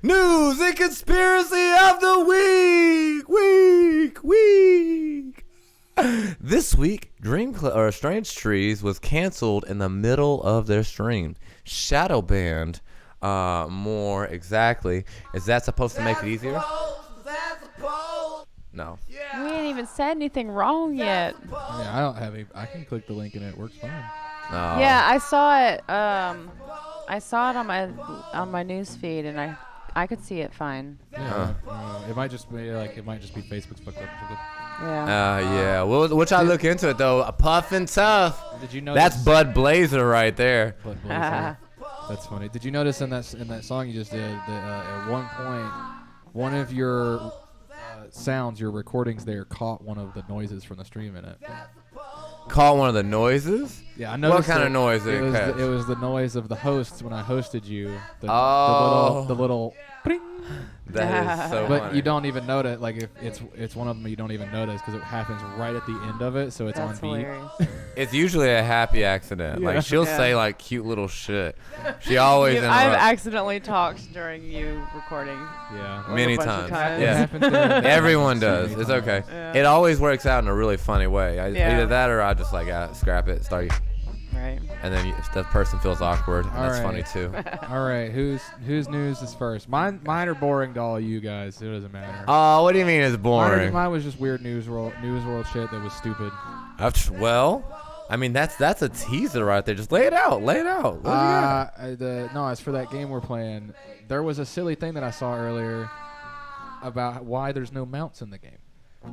News and conspiracy of the week. This week, Strange Trees was canceled in the middle of their stream. Shadow banned, more exactly. Is that supposed to make it easier? No. Yeah. We ain't even said anything wrong yet. Yeah, I don't have any. I can click the link and it works fine. Oh. Yeah, I saw it. I saw it on my news feed, and I could see it fine. Yeah. It might just be Facebook's fucked up. Yeah. Well, which I look into it though. Puff and Tough. Did you know that's Bud Blazer right there? Bud Blazer. That's funny. Did you notice in that song you just did that at one point one of your sounds, your recordings there, caught one of the noises from the stream in it? Caught one of the noises? Yeah, I noticed. What kind of noise did it catch? It was the noise of the hosts when I hosted you. The little pring. That is so But funny. you don't even notice. Like if it's one of them, you don't even notice because it happens right at the end of it, so it's That's on beat. hilarious. It's usually a happy accident. Yeah. Like she'll say like cute little shit. She always interrupts. I've accidentally talked during you recording. Yeah. Like many a bunch times. of times. Yeah. Everyone does. It's okay. Yeah. It always works out in a really funny way. Yeah. Either that or I just like scrap it, start, Right. and then if the person feels awkward, and that's funny too. All right, whose news is first? Mine are boring to all you guys. It doesn't matter. Oh, what do you mean it's boring? Mine was just weird news world shit that was stupid. Well, I mean that's a teaser right there. Just lay it out. What do you got? No, it's for that game we're playing. There was a silly thing that I saw earlier about why there's no mounts in the game.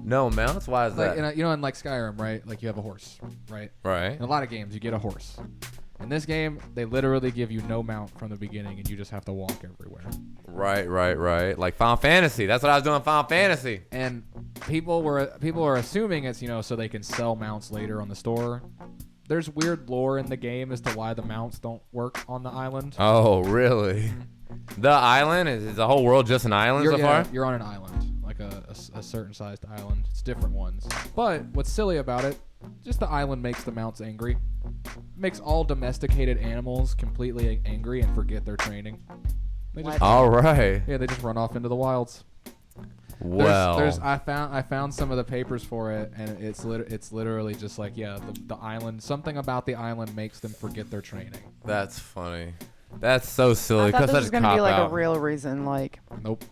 No mounts? Why is that? In like Skyrim, right? Like you have a horse, right? Right. In a lot of games, you get a horse. In this game, they literally give you no mount from the beginning, and you just have to walk everywhere. Right. Like Final Fantasy. That's what I was doing in Final Fantasy. And people are assuming it's so they can sell mounts later on the store. There's weird lore in the game as to why the mounts don't work on the island. Oh, really? The island? Is the whole world just an island so far? You're on an island, like a certain sized island. It's different ones. But what's silly about it, just the island makes the mounts angry. Makes all domesticated animals completely angry and forget their training. All right. Yeah, they just run off into the wilds. Well, I found some of the papers for it, and it's literally just like, yeah, the island, something about the island makes them forget their training. That's funny. That's so silly. I thought Because this that's was a gonna cop be like out. a real reason, like. Nope.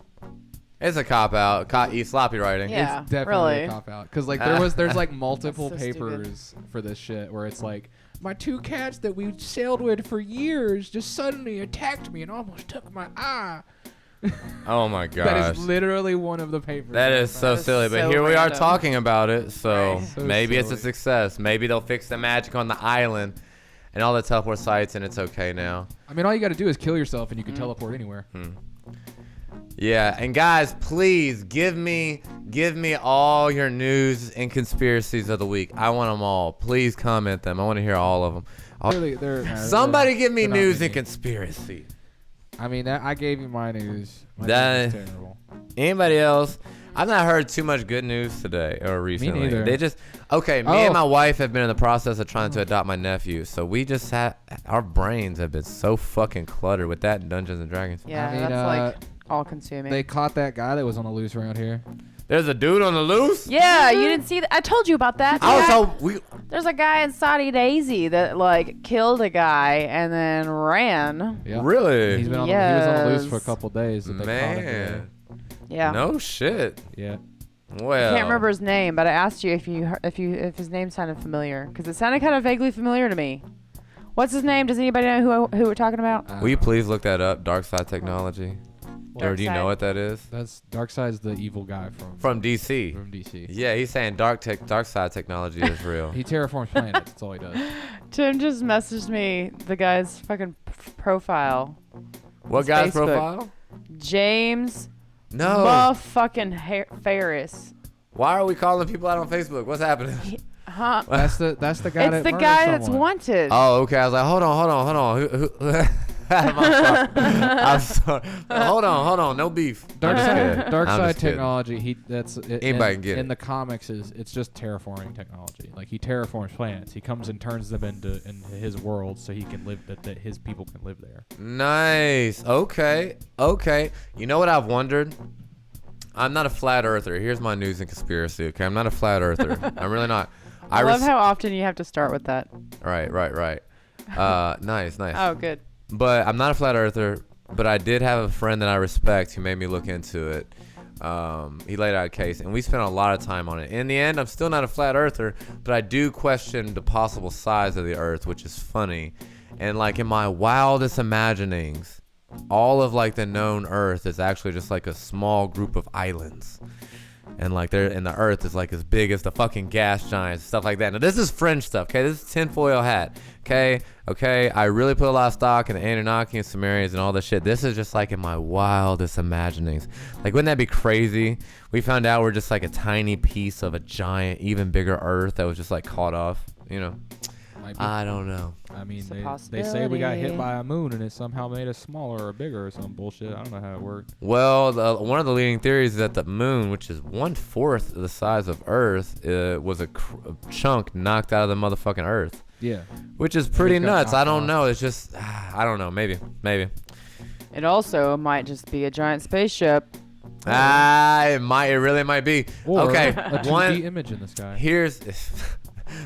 It's a cop out. Sloppy writing. Yeah. It's definitely really. a cop out. Because like there's like multiple so papers for this shit where it's like, my two cats that we sailed with for years just suddenly attacked me and almost took my eye. Oh my gosh. That is literally one of the papers. That is so silly. But so here we are random. talking about it. So, Right. So maybe it's a silly. success. Maybe they'll fix the magic on the island and all the teleport sites, and it's okay now. I mean, all you got to do is kill yourself and you can teleport anywhere. Yeah, and guys, please give me all your news and conspiracies of the week. I want them all. Please comment them. I want to hear all of them. Somebody give me they're not news many. and conspiracy. I mean, I gave you my news. My That- news is terrible. Anybody else? I've not heard too much good news today or recently. neither. They just me and my wife have been in the process of trying to adopt my nephew. So we just our brains have been so fucking cluttered with that and Dungeons and Dragons. Yeah, I mean, that's like all consuming. They caught that guy that was on the loose around here. There's a dude on the loose. Yeah, you didn't see that. I told you about that. There's a guy in Saudi Daisy that like killed a guy and then ran. Yeah. Really? He was on the loose for a Yes. couple days. That they caught him Man. Yeah. No shit. Yeah. Well. I can't remember his name, but I asked you if his name sounded familiar because it sounded kind of vaguely familiar to me. What's his name? Does anybody know who we're talking about? Will you please look that up? Dark Side Technology. Or do you Darkseid. know what that is? That's Darkseid's the evil guy From DC. from DC. Yeah, he's saying dark side technology is real. He terraforms planets. That's all he does. Tim just messaged me the guy's fucking profile. What His guy's Facebook. profile? James No. motherfucking Ferris. Why are we calling people out on Facebook? What's happening? Huh? That's the guy. It's the guy that's wanted. Oh, okay. I was like, hold on. I'm sorry. Hold on. No beef. Dark I'm just side, kidding. dark I'm side just kidding. technology. Anybody can get in it. the comics it's just terraforming technology. Like he terraforms planets. He comes and turns them into his world so he can live that his people can live there. Nice. Okay. You know what I've wondered? I'm not a flat earther. Here's my news and conspiracy. Okay, I'm not a flat earther. I'm really not. I love how often you have to start with that. Right. Nice. Oh, good. But I'm not a flat earther. But I did have a friend that I respect who made me look into it. He laid out a case, and we spent a lot of time on it. In the end, I'm still not a flat earther, but I do question the possible size of the Earth, which is funny. And like in my wildest imaginings, all of like the known Earth is actually just like a small group of islands. And like the Earth is like as big as the fucking gas giants, stuff like that. Now this is fringe stuff, okay? This is tinfoil hat, okay? I really put a lot of stock in the Anunnaki and Sumerians and all this shit. This is just like in my wildest imaginings. Like, wouldn't that be crazy? We found out we're just like a tiny piece of a giant, even bigger Earth that was just like caught off, you know? I don't know. I mean, It's a they say we got hit possibility. by a moon and it somehow made us smaller or bigger or some bullshit. I don't know how it worked. Well, one of the leading theories is that the moon, which is 1/4 the size of Earth, was a chunk knocked out of the motherfucking Earth. Yeah. Which is pretty Maybe it got nuts. I knocked don't off. know. It's just, I don't know. Maybe. It also might just be a giant spaceship. It really might be. Or Okay, a 2D image in the sky. here's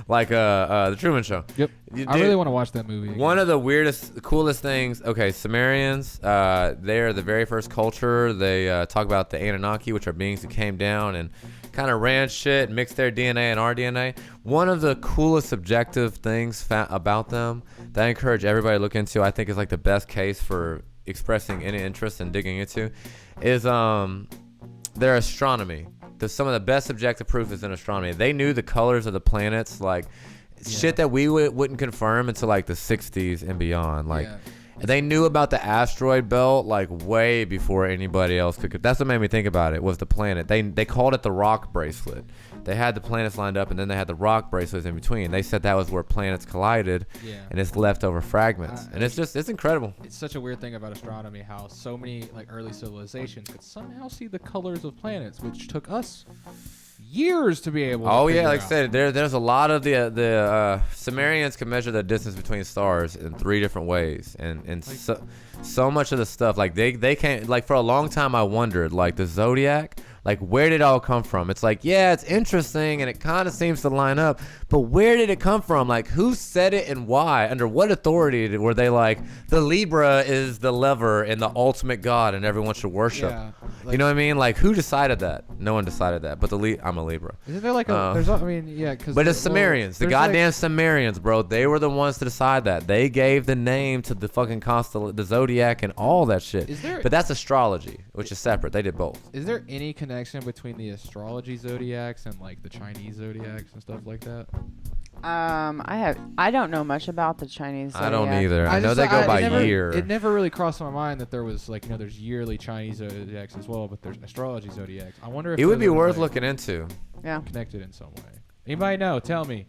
like the Truman Show. Yep. I really want to watch that movie again. One of the weirdest, coolest things. Okay, Sumerians. They're the very first culture. They talk about the Anunnaki, which are beings who came down and kind of ran shit, mixed their DNA and our DNA. One of the coolest subjective things about them that I encourage everybody to look into, I think is like the best case for expressing any interest in digging into, is their astronomy. Some of the best subjective proof is in astronomy. They knew the colors of the planets, like shit that we wouldn't confirm until like the 60s and beyond. Like they knew about the asteroid belt like way before anybody else could. That's what made me think about it, was the planet. They called it the rock bracelet. They had the planets lined up, and then they had the rock bracelets in between. They said that was where planets collided, and it's leftover fragments. And it's incredible. It's such a weird thing about astronomy, how so many like early civilizations could somehow see the colors of planets, which took us years to be able to Oh yeah, figure like I out. said, there's a lot of the Sumerians can measure the distance between stars in 3 different ways, and so much of the stuff, like they can't, like for a long time I wondered, like the zodiac, like where did it all come from? It's like, yeah, it's interesting and it kind of seems to line up, but where did it come from? Like who said it and why? Under what authority were they like, the Libra is the lever and the ultimate god and everyone should worship? Yeah, You know what I mean? Like who decided that? No one decided that, but I'm a Libra. Isn't there like a? There's, I mean, yeah, because. But it's Sumerians, the goddamn Sumerians, bro. They were the ones to decide that. They gave the name to the fucking the zodiac and all that shit. But that's astrology, which is separate. They did both. Is there any connection between the astrology zodiacs and like the Chinese zodiacs and stuff like that? I don't know much about the Chinese I don't zodiac. either. I know they go by year. It never really crossed my mind that there was like, there's yearly Chinese zodiacs as well, but there's astrology zodiacs. I wonder if It would be those are, worth like, looking into. Yeah. connected in some way. Anybody know? Tell me.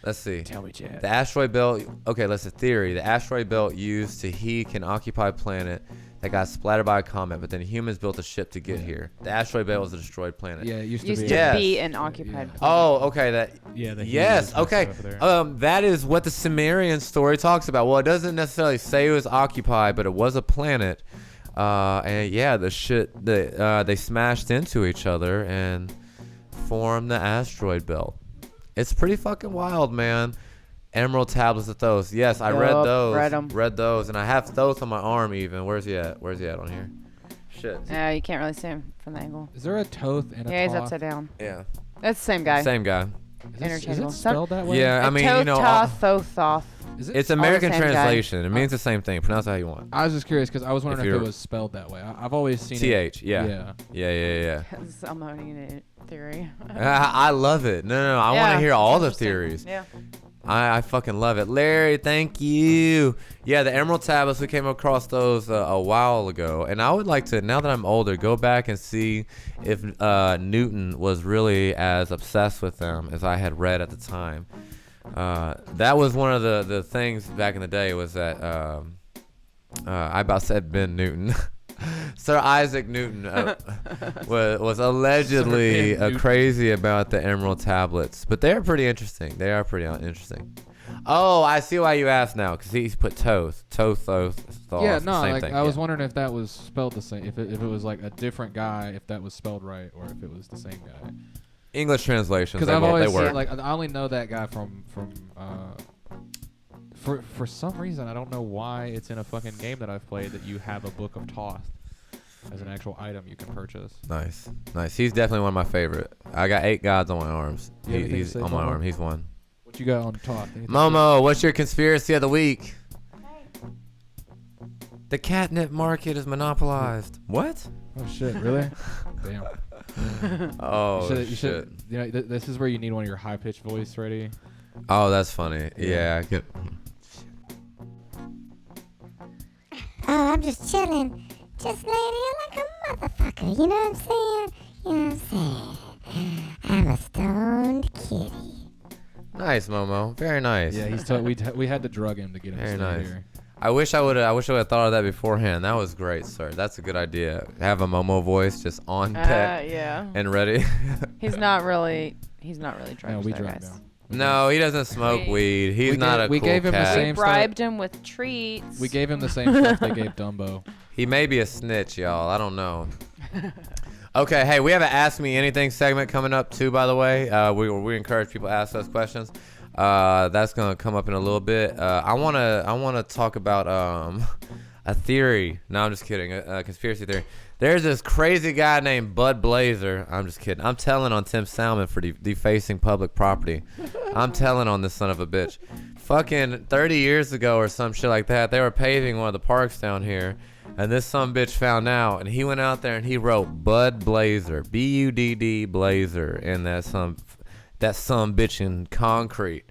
Let's see. Tell me, Chad. The asteroid belt. Okay, that's a theory. The asteroid belt used to heat an occupied planet that got splattered by a comet, but then humans built a ship to get here. The asteroid belt was a destroyed planet. Yeah, it used to Used be. to Yes. be an occupied. Oh, okay. The Yes. Hebrews and Okay. stuff there. That is what the Sumerian story talks about. Well, it doesn't necessarily say it was occupied, but it was a planet. And yeah, they smashed into each other and formed the asteroid belt. It's pretty fucking wild, man. Emerald tablets of Thoth. Yes, I read Yup, those. read 'em. Read those, and I have Thoth on my arm even. Where's he at? Where's he at on here? Shit. Yeah, you can't really see him from the angle. Is there a Toth and a Yeah, he's Thoth? upside down. Yeah. That's the same guy. Same guy. Is Interchangeable. it spelled that way? Yeah, I mean, Toth, you know, Toth, Thoth. Is it? it's all the American same guy. translation. It means the same thing. Pronounce it how you want. I was just curious because I was wondering If if it you're- was spelled that way. I've always seen TH. it. Yeah. Yeah. Salmonian theory. I love it. No. I want Yeah, to hear all the interesting. theories. Yeah. I fucking love it. Larry, thank you. Yeah, the Emerald Tablets, we came across those a while ago. And I would like to, now that I'm older, go back and see if Newton was really as obsessed with them as I had read at the time. That was one of the things back in the day, was that I about said Ben Newton. Sir Isaac Newton was allegedly Newton. crazy about the emerald tablets, but they're pretty interesting. They are pretty interesting. Oh, I see why you asked now, because he's put Toth. Yeah, no, same like thing. I was wondering if that was spelled the same, if it was like a different guy, if that was spelled right, or if it was the same guy. English translations. Because I've always they work. like I only know that guy from for some reason I don't know why it's in a fucking game that I've played that you have a book of Toth as an actual item you can purchase. Nice. He's definitely one of my favorite. I got 8 gods on my arms. You have anything to He's say, on my Momo? arm. He's one. What you got on Toth? Anything Momo, what's your conspiracy of the week? The catnip market is monopolized. What? Oh shit! Really? Damn. Oh You shit. You know, this is where you need one of your high pitched voice ready. Oh, that's funny. Yeah. I could. Oh, I'm just chilling. Just laying here like a motherfucker. You know what I'm saying? You know what I'm saying? I'm a stoned kitty. Nice, Momo. Very nice. Yeah, we had to drug him to get him Very to stay nice. here. I wish I would have thought of that beforehand. That was great, sir. That's a good idea. Have a Momo voice just on deck Yeah. and ready. He's not really drunk. No, we there, drugged guys. him. No, he doesn't smoke weed. He's not a we cool gave him the cat. We same bribed him with treats. We gave him the same stuff they gave Dumbo. He may be a snitch, y'all. I don't know. Okay, hey, we have an Ask Me Anything segment coming up too, by the way. We encourage people to ask us questions. That's gonna come up in a little bit. I wanna talk about a theory. No, I'm just kidding. A conspiracy theory. There's this crazy guy named Bud Blazer. I'm just kidding. I'm telling on Tim Salmon for defacing public property. I'm telling on this son of a bitch. Fucking 30 years ago or some shit like that, they were paving one of the parks down here, and this son bitch found out, and he went out there and he wrote Bud Blazer, Budd Blazer, in that some bitch in concrete.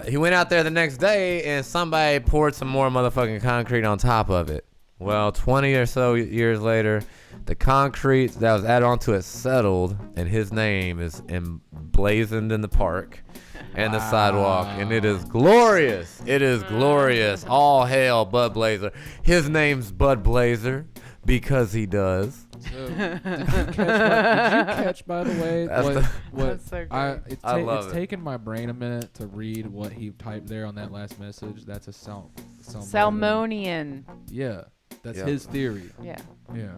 He went out there the next day and somebody poured some more motherfucking concrete on top of it. Well, 20 or so years later, the concrete that was added onto it settled, and his name is emblazoned in the park and the sidewalk, and it is glorious. It is glorious. All hail Bud Blazer. His name's Bud Blazer because he does. So, did you catch, by the way, That's so great. it's taken my brain a minute to read what he typed there on that last message. That's a Salmonian. Salmonian. Yeah, that's Yeah. his theory. Yeah. Yeah.